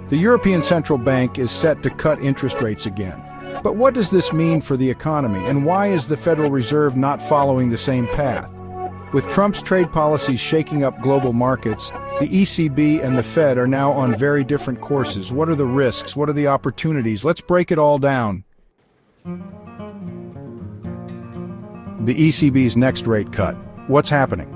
The European Central Bank is set to cut interest rates again. But what does this mean for the economy, and why is the Federal Reserve not following the same path? With Trump's trade policies shaking up global markets, the ECB and the Fed are now on very different courses. What are the risks? What are the opportunities? Let's break it all down. The ECB's next rate cut. What's happening?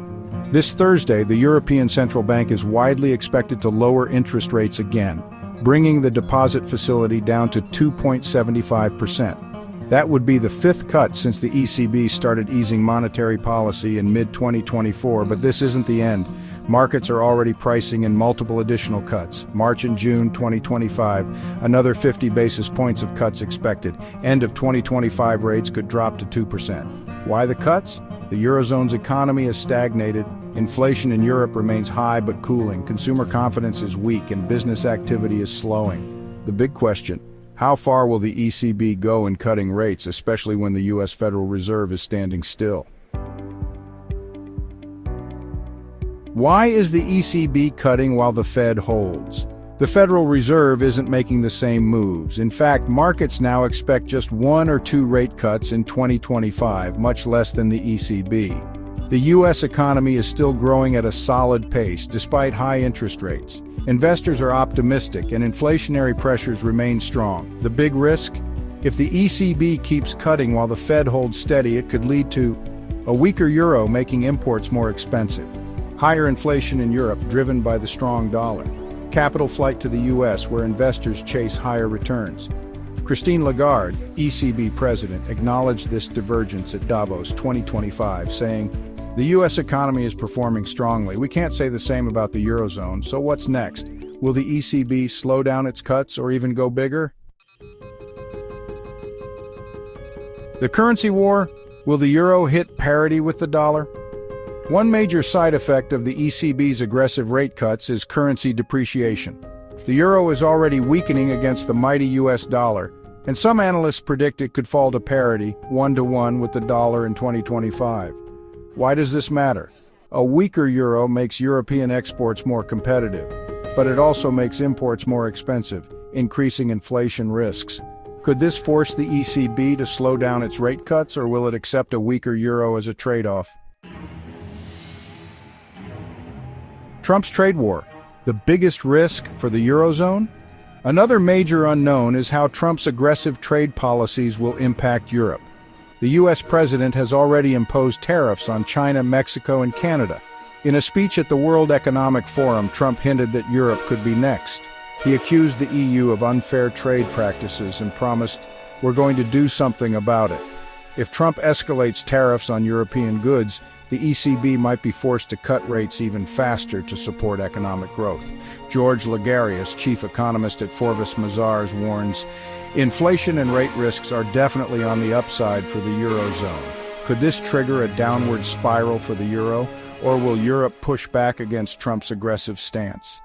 This Thursday, the European Central Bank is widely expected to lower interest rates again, bringing the deposit facility down to 2.75%. That would be the fifth cut since the ECB started easing monetary policy in mid-2024, but this isn't the end. Markets are already pricing in multiple additional cuts. March and June 2025, another 50 basis points of cuts expected. End of 2025 rates could drop to 2%. Why the cuts? The Eurozone's economy has stagnated. Inflation in Europe remains high but cooling. Consumer confidence is weak and business activity is slowing. The big question: how far will the ECB go in cutting rates, especially when the U.S. Federal Reserve is standing still? Why is the ECB cutting while the Fed holds? The Federal Reserve isn't making the same moves. In fact, markets now expect just 1 or 2 rate cuts in 2025, much less than the ECB. The U.S. economy is still growing at a solid pace, despite high interest rates. Investors are optimistic, and inflationary pressures remain strong. The big risk? If the ECB keeps cutting while the Fed holds steady, it could lead to a weaker euro, making imports more expensive. Higher inflation in Europe, driven by the strong dollar. Capital flight to the U.S., where investors chase higher returns. Christine Lagarde, ECB president, acknowledged this divergence at Davos 2025, saying, "The U.S. economy is performing strongly. We can't say the same about the Eurozone, so what's next? Will the ECB slow down its cuts or even go bigger?" The currency war? Will the euro hit parity with the dollar? One major side effect of the ECB's aggressive rate cuts is currency depreciation. The euro is already weakening against the mighty US dollar, and some analysts predict it could fall to parity, 1-to-1 with the dollar in 2025. Why does this matter? A weaker euro makes European exports more competitive, but it also makes imports more expensive, increasing inflation risks. Could this force the ECB to slow down its rate cuts, or will it accept a weaker euro as a trade-off? Trump's trade war, the biggest risk for the Eurozone? Another major unknown is how Trump's aggressive trade policies will impact Europe. The U.S. president has already imposed tariffs on China, Mexico, and Canada. In a speech at the World Economic Forum, Trump hinted that Europe could be next. He accused the EU of unfair trade practices and promised, "We're going to do something about it." If Trump escalates tariffs on European goods, the ECB might be forced to cut rates even faster to support economic growth. George Lagarius, chief economist at Forvis Mazars, warns, inflation and rate risks are definitely on the upside for the Eurozone. Could this trigger a downward spiral for the euro, or will Europe push back against Trump's aggressive stance?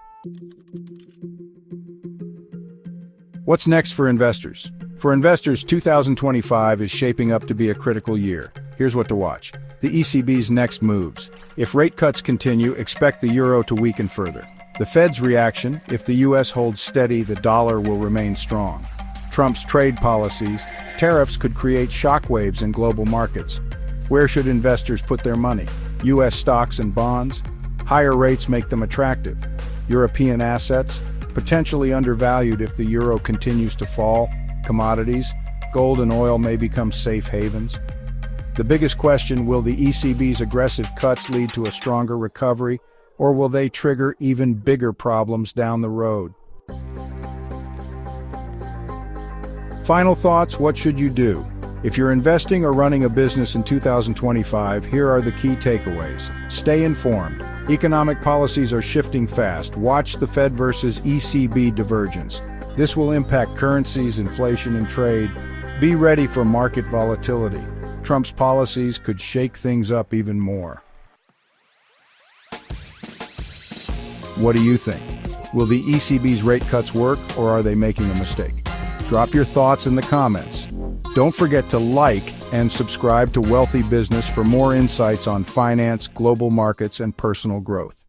What's next for investors? For investors, 2025 is shaping up to be a critical year. Here's what to watch. The ECB's next moves. If rate cuts continue, expect the euro to weaken further. The Fed's reaction: if the U.S. holds steady, the dollar will remain strong. Trump's trade policies. Tariffs could create shockwaves in global markets. Where should investors put their money? U.S. stocks and bonds? Higher rates make them attractive. European assets? Potentially undervalued if the euro continues to fall. Commodities? Gold and oil may become safe havens. The biggest question: will the ECB's aggressive cuts lead to a stronger recovery, or will they trigger even bigger problems down the road? Final thoughts: what should you do? If you're investing or running a business in 2025, here are the key takeaways. Stay informed. Economic policies are shifting fast. Watch the Fed versus ECB divergence. This will impact currencies, inflation, and trade. Be ready for market volatility. Trump's policies could shake things up even more. What do you think? Will the ECB's rate cuts work, or are they making a mistake? Drop your thoughts in the comments. Don't forget to like and subscribe to Wealthy Business for more insights on finance, global markets, and personal growth.